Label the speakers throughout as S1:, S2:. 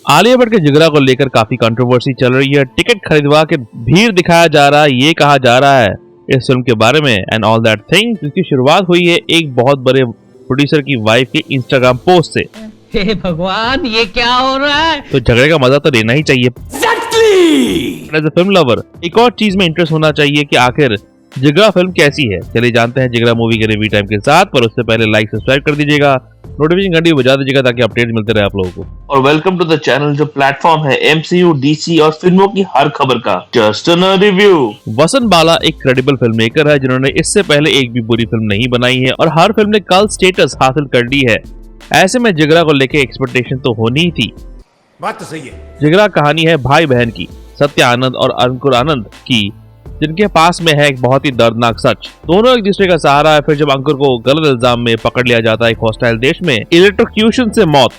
S1: आलिया भट्ट के जिगरा को लेकर काफी कंट्रोवर्सी चल रही है। टिकट खरीदवा के भीड़ दिखाया जा रहा है, ये कहा जा रहा है इस फिल्म के बारे में एंड ऑल दैट थिंग। इसकी शुरुआत हुई है एक बहुत बड़े प्रोड्यूसर की वाइफ के इंस्टाग्राम पोस्ट से।
S2: हे भगवान, ये क्या हो रहा है?
S1: तो झगड़े का मजा तो लेना ही चाहिए। एज अ फिल्म लवर एक और चीज में इंटरेस्ट होना चाहिए कि आखिर जिगरा फिल्म कैसी है। चलिए जानते हैं जिगरा मूवी के रिव्यू टाइम के साथ, पर उससे पहले लाइक सब्सक्राइब कर दीजिएगा, नोटिफिकेशन घंटी बजा दीजिएगा ताकि अपडेट्स मिलते रहे आप लोगों को।
S3: और वेलकम टू द चैनल जो प्लेटफॉर्म है एमसीयू, डीसी और फिल्मों की हर खबर का जस्ट अ रिव्यू।
S1: वसंत बाला एक क्रेडिबल फिल्म मेकर है जिन्होंने इससे पहले एक भी बुरी फिल्म नहीं बनाई है और हर फिल्म ने कल्ट स्टेटस हासिल कर ली है। ऐसे में जिगरा को लेके एक्सपेक्टेशन तो होनी ही थी।
S4: बात तो सही है।
S1: जिगरा कहानी है भाई बहन की, सत्य आनंद और अंकुर आनंद की, जिनके पास में है एक बहुत ही दर्दनाक सच। दोनों एक दूसरे का सहारा है। फिर जब अंकुर को गलत इल्जाम में पकड़ लिया जाता है एक हॉस्टाइल देश में, इलेक्ट्रोक्यूशन से मौत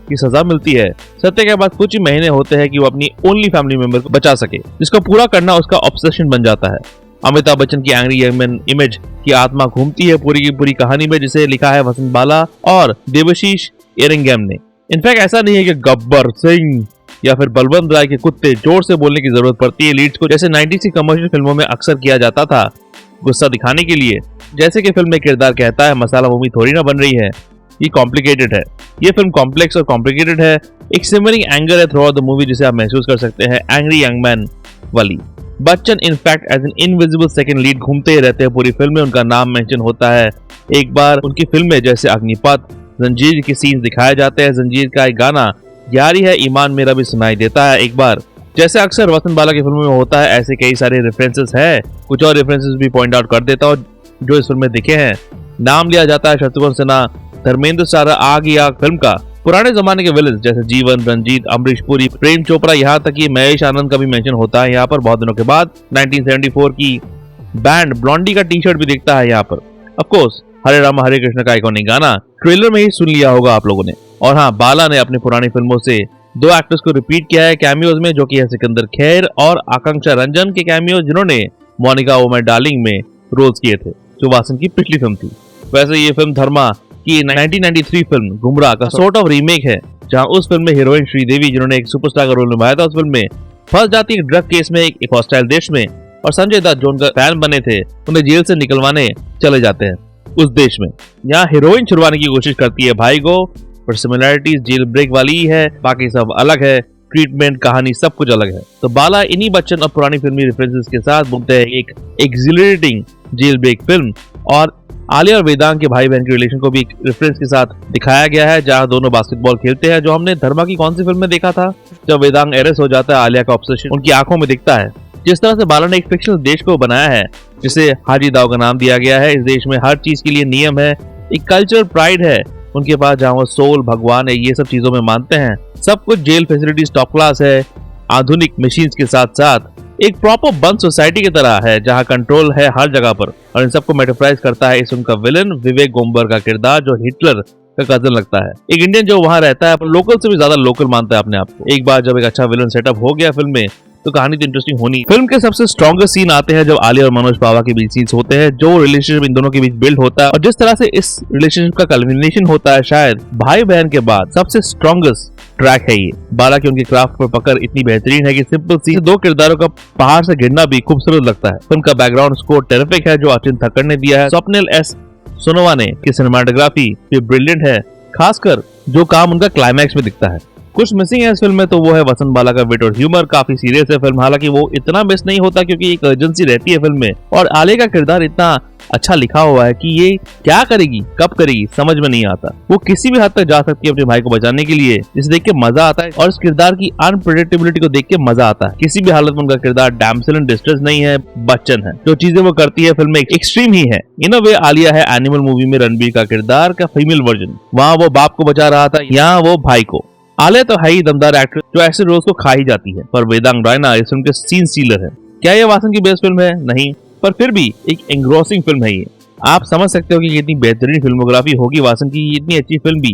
S1: की सजा मिलती है। सत्य के बाद कुछ ही महीने होते हैं कि वो अपनी ओनली फैमिली मेंबर को बचा सके, जिसको पूरा करना उसका ऑब्सेशन बन जाता है। अमिताभ बच्चन की एंग्री यंग मैन इमेज की आत्मा घूमती है पूरी की पूरी कहानी में, जिसे लिखा है वसंत बाला और देवशीष एरिंगम ने। इनफैक्ट ऐसा नहीं है कि गब्बर सिंह या फिर बलवंत राय के कुत्ते जोर से बोलने की जरूरत पड़ती है लीड्स को, जैसे 90s की कमर्शियल फिल्मों में अक्सर किया जाता था गुस्सा दिखाने के लिए। जैसे कि फिल्म में किरदार कहता है, मसाला मूवी थोड़ी ना बन रही है, ये कॉम्प्लिकेटेड है। ये फिल्म कॉम्प्लेक्स और कॉम्प्लिकेटेड है। एक सिमरिंग एंगर है थ्रू आउट द मूवी जिसे आप महसूस कर सकते हैं, एंग्री यंग मैन वाली। Bachchan in fact as an invisible second lead घूमते ही रहते हैं पूरी फिल्म में, उनका नाम मेंशन होता है एक बार उनकी फिल्म में, जैसे अग्निपथ, जंजीर के सीन्स दिखाए जाते हैं। जंजीर का एक गाना यारी है ईमान मेरा भी सुनाई देता है एक बार। जैसे अक्सर वसंत बाला की फिल्मों में होता है, ऐसे कई सारे रेफरेंसेस है। कुछ और रेफरेंसेस भी पॉइंट आउट कर देता हूँ जो इस फिल्म में दिखे हैं। नाम लिया जाता है शत्रुघ्न सिन्हा, धर्मेंद्र सारा आग ही आग फिल्म का। पुराने जमाने के विलेंस जैसे जीवन, रंजीत, अमरीश पुरी, प्रेम चोपड़ा, यहाँ तक कि महेश आनंद का भी मेंशन होता है यहाँ पर। बहुत दिनों के बाद 1974 की बैंड ब्लॉन्डी का टी शर्ट भी दिखता है यहाँ पर। ऑफ कोर्स हरे राम हरे कृष्ण का आइकॉनिक गाना ट्रेलर में ही सुन लिया होगा आप लोगों ने। और हाँ, बाला ने अपनी पुरानी फिल्मों से 2 एक्टर्स को रिपीट किया है कैमियोज में, जो कि है सिकंदर खैर और आकांक्षा रंजन के कैमियो, जिन्होंने मोनिका ओ माय डार्लिंग में रोल्स किए थे, जो वासन की पिछली फिल्म थी। वैसे ये फिल्म धर्मा की 1993 फिल्म गुमराह का सॉर्ट ऑफ रीमेक है, जहां उस फिल्म में हीरोइन श्रीदेवी, जिन्होंने एक सुपरस्टार का रोल निभाया था उस फिल्म में, फंस जाती है ड्रग केस में एक हॉस्टाइल देश में, और संजय दत्त जो उनका फैन बने थे उन्हें जेल से निकलवाने चले जाते हैं उस देश में। यहाँ हीरोइन छुड़वाने की कोशिश करती है भाई को, पर सिमिलैरिटीज जेल ब्रेक वाली ही है, बाकी सब अलग है, ट्रीटमेंट, कहानी सब कुछ अलग है। तो बाला इन्हीं बच्चन और पुरानी फिल्मी रेफरेंसेस के साथ बोलते हैं एक एक्सिलरेटिंग जेल ब्रेक फिल्म। और आलिया और वेदांग के भाई बहन के रिलेशन को भी एक रेफरेंस के साथ दिखाया गया है, जहां दोनों बास्केटबॉल खेलते हैं, जो हमने धर्मा की कौन सी फिल्म में देखा था, जब वेदांग अरेस्ट हो जाता है, आलिया का ऑब्सेशन उनकी आंखों में दिखता है। जिस तरह से बाला ने एक फिक्शनल देश को बनाया है जिसे हाजी दाव का नाम दिया गया है। इस देश में हर चीज के लिए नियम है, एक कल्चरल प्राइड है उनके पास, जहाँ वो सोल, भगवान है, ये सब चीजों में मानते हैं। सब कुछ जेल फैसिलिटीज टॉप क्लास है, आधुनिक मशीन्स के साथ साथ एक प्रॉपर बंद सोसाइटी की तरह है, जहाँ कंट्रोल है हर जगह पर। और इन सबको मेटाफराइज करता है इस उनका विलन विवेक गोमबर का किरदार, जो हिटलर का कजन लगता है। एक इंडियन जो वहाँ रहता है, लोकल से भी ज्यादा लोकल मानता है अपने आप को। एक बार जब एक अच्छा विलन सेटअप हो गया फिल्म में, तो कहानी तो इंटरेस्टिंग होनी। फिल्म के सबसे स्ट्रॉन्गेस्ट सीन आते हैं जब आलिया और मनोज पावा के बीच सीन्स होते हैं, जो रिलेशनशिप इन दोनों के बीच बिल्ड होता है, और जिस तरह से इस रिलेशनशिप का कल्मिनेशन होता है, शायद भाई बहन के बाद सबसे स्ट्रॉन्गेस्ट ट्रैक है ये। बाला की उनकी क्राफ्ट पर पकड़ इतनी बेहतरीन है कि सिंपल सी 2 किरदारों का पहाड़ से गिरना भी खूबसूरत लगता है। फिल्म का बैकग्राउंड स्कोर टेरिफिक है, जो अचिन थक्कड़ ने दिया है। स्वप्निल एस सोनोवा ने की सिनेमाटोग्राफी भी ब्रिलियंट है, खासकर जो काम उनका क्लाइमैक्स में दिखता है। कुछ मिसिंग है इस फिल्म में, तो वो है वसंत बाला का विट और ह्यूमर। काफी सीरियस है फिल्म, हालांकि वो इतना मिस नहीं होता क्योंकि एक अर्जेंसी रहती है फिल्म में, और आलिया का किरदार इतना अच्छा लिखा हुआ है कि ये क्या करेगी, कब करेगी, समझ में नहीं आता। वो किसी भी हद तक जा सकती है अपने भाई को बचाने के लिए, जिसे देख के मजा आता है, और इस किरदार की अनप्रेडिक्टेबिलिटी को देख के मजा आता है। किसी भी हालत में उनका किरदार डैमसेल इन डिस्ट्रेस नहीं है, बच्चन है। जो चीजें वो करती है फिल्म में एक्सट्रीम ही है। इन अ वे आलिया है एनिमल मूवी में रणबीर का किरदार का फीमेल वर्जन। वहाँ वो बाप को बचा रहा था, यहाँ वो भाई को। आलिया तो है ही दमदार एक्ट्रेस, जो ऐसे रोल्स को खा ही जाती है, पर वेदांग रायना इस फिल्म के सीन स्टीलर है। क्या ये वासन की बेस्ट फिल्म है? नहीं, पर फिर भी एक एंग्रोसिंग फिल्म है ये। आप समझ सकते हो कि इतनी बेहतरीन फिल्मोग्राफी होगी वासन की, इतनी अच्छी फिल्म भी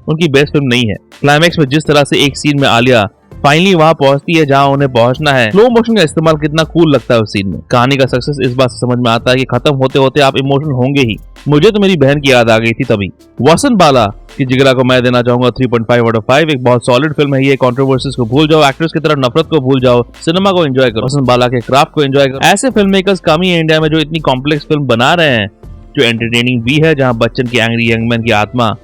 S1: उनकी बेस्ट फिल्म नहीं है। क्लाइमैक्स में जिस तरह से एक सीन में आलिया फाइनली वहाँ पहुंचती है जहाँ उन्हें पहुंचना है। स्लो मोशन का इस्तेमाल कितना कूल लगता है उस सीन में। कहानी का सक्सेस इस बात से समझ में आता है कि खत्म होते होते आप इमोशनल होंगे ही। मुझे तो मेरी बहन की याद आ गई थी तभी। वसंत बाला की जिगरा को मैं देना चाहूंगा 3.5 आउट ऑफ 5। एक बहुत सॉलिड फिल्म है ये। कंट्रोवर्सीज को भूल जाओ, एक्ट्रेस की तरह नफरत को भूल जाओ, सिनेमा को एंजॉय करो, वसंत बाला के क्राफ्ट को एंजॉय करो। ऐसे फिल्म मेकर्स कम ही है इंडिया में जो इतनी कॉम्प्लेक्स फिल्म बना रहे हैं, जो एंटरटेनिंग भी है, जहां बच्चन की एंग्री यंग मैन की आत्मा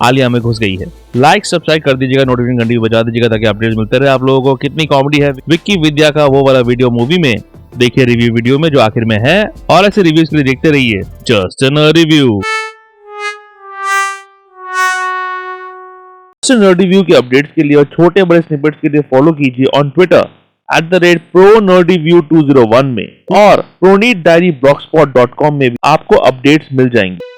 S1: आलिया में घुस गई है। लाइक सब्सक्राइब कर दीजिएगा, नोटिफिकेशन घंटी बजा दीजिएगा ताकि अपडेट्स मिलते रहे आप लोगों को। कितनी कॉमेडी है। विक्की विद्या का वो वाला वीडियो मूवी में देखिए, रिव्यू वीडियो में जो आखिर में है। और ऐसे रिव्यूज के लिए देखते रहिए जस्ट एन रिव्यू। रिव्यू के अपडेट्स के लिए और छोटे बड़े स्निपेट्स के लिए फॉलो कीजिए ऑन ट्विटर @ProNerdyView2001 में, और ProNeedDiaryBlogspot.com में भी आपको अपडेट्स मिल जाएंगे।